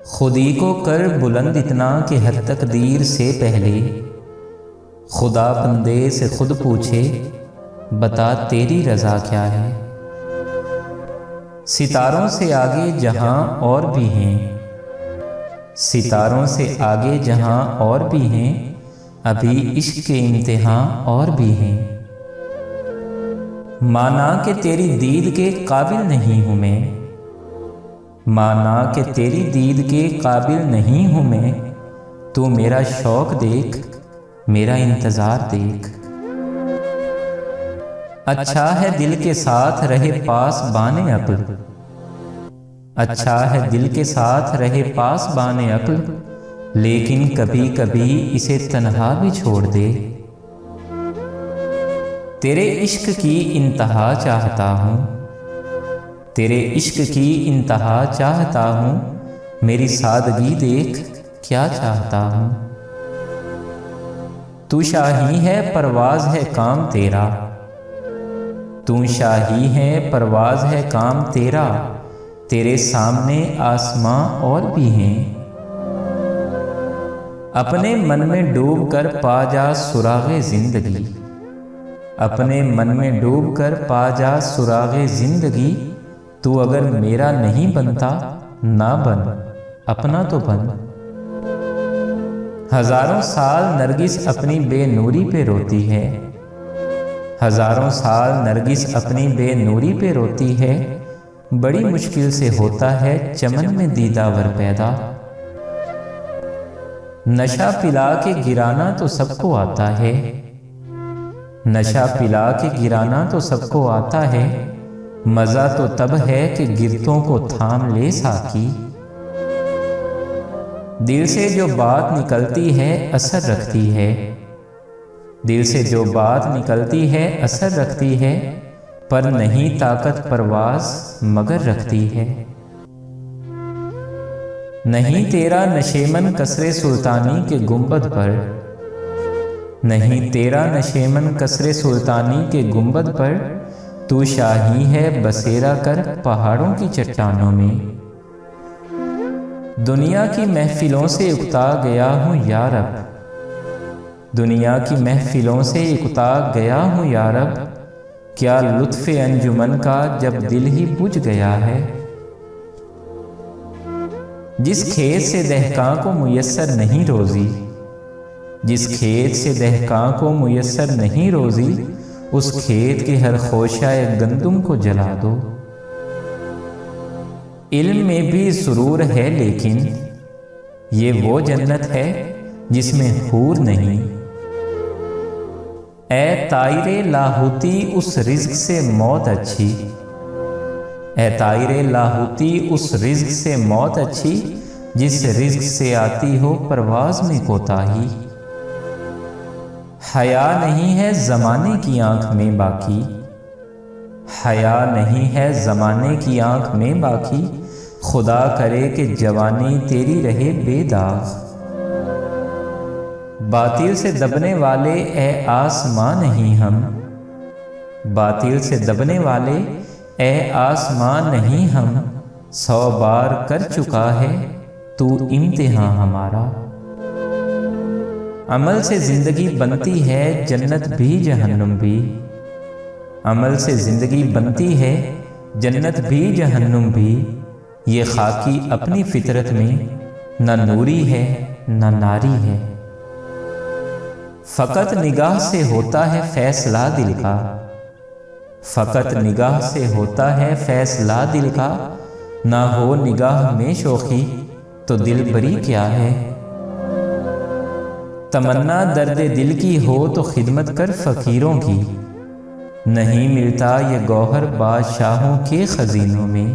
خودی کو کر بلند اتنا کہ ہر تقدیر سے پہلے خدا بندے سے خود پوچھے بتا تیری رضا کیا ہے۔ ستاروں سے آگے جہاں اور بھی ہیں، ستاروں سے آگے جہاں اور بھی ہیں، ابھی عشق کے امتحان اور بھی ہیں۔ مانا کہ تیری دید کے قابل نہیں ہوں میں، مانا کہ تیری دید کے قابل نہیں ہوں میں، تو میرا شوق دیکھ، میرا انتظار دیکھ۔ اچھا ہے دل کے ساتھ رہے پاس بانے عقل، اچھا ہے دل کے ساتھ رہے پاس بانے عقل، لیکن کبھی کبھی اسے تنہا بھی چھوڑ دے۔ تیرے عشق کی انتہا چاہتا ہوں، تیرے عشق کی انتہا چاہتا ہوں، میری سادگی دیکھ کیا چاہتا ہوں۔ تو شاہی ہے پرواز ہے کام تیرا، تو شاہی ہے پرواز ہے کام تیرا، تیرے سامنے آسماں اور بھی ہیں۔ اپنے من میں ڈوب کر پا جا سراغ زندگی، اپنے من میں ڈوب کر پا جا سراغ زندگی، تو اگر میرا نہیں بنتا نہ بن، اپنا تو بن۔ ہزاروں سال نرگس اپنی بے نوری پہ روتی ہے، ہزاروں سال نرگس اپنی بے نوری پہ روتی ہے، بڑی مشکل سے ہوتا ہے چمن میں دیداور پیدا۔ نشہ پلا کے گرانا تو سب کو آتا ہے، نشہ پلا کے گرانا تو سب کو آتا ہے، مزہ تو تب ہے کہ گرتوں کو تھام لے ساقی۔ دل سے جو بات نکلتی ہے اثر رکھتی ہے، دل سے جو بات نکلتی ہے اثر رکھتی ہے، پر نہیں طاقت پرواز مگر رکھتی ہے۔ نہیں تیرا نشیمن قصر سلطانی کے گنبد پر، نہیں تیرا نشیمن قصر سلطانی کے گنبد پر، تو شاہی ہے بسیرا کر پہاڑوں کی چٹانوں میں۔ دنیا کی محفلوں سے اکتا گیا ہوں یا رب، دنیا کی محفلوں سے اکتا گیا ہوں یا رب، کیا لطف انجمن کا جب دل ہی بجھ گیا ہے۔ جس کھیت سے دہقاں کو میسر نہیں روزی، جس کھیت سے دہقاں کو میسر نہیں روزی، اس کھیت کے ہر خوشہ گندم کو جلا دو۔ علم میں بھی سرور ہے لیکن یہ وہ جنت ہے جس میں حور نہیں۔ اے طائر لاہوتی اس رزق سے موت اچھی، اے طائر لاہوتی اس رزق سے موت اچھی، جس رزق سے آتی ہو پرواز میں کوتاہی۔ حیا نہیں ہے زمانے کی آنکھ میں باقی، حیا نہیں ہے زمانے کی آنکھ میں باقی، خدا کرے کہ جوانی تیری رہے بے داغ۔ باطل سے دبنے والے اے آسماں نہیں ہم، باطل سے دبنے والے اے آسماں نہیں ہم، 100 بار کر چکا ہے تو امتحان ہمارا۔ عمل سے زندگی بنتی ہے جنت بھی جہنم بھی، عمل سے زندگی بنتی ہے جنت بھی جہنم بھی، یہ خاکی اپنی فطرت میں نہ نوری ہے نہ ناری ہے۔ فقط نگاہ سے ہوتا ہے فیصلہ دل کا، فقط نگاہ سے ہوتا ہے فیصلہ دل کا، نہ ہو نگاہ میں شوخی تو دل بری کیا ہے۔ تمنا درد دل کی ہو تو خدمت کر فقیروں کی، نہیں ملتا یہ گوہر بادشاہوں کے خزینوں میں۔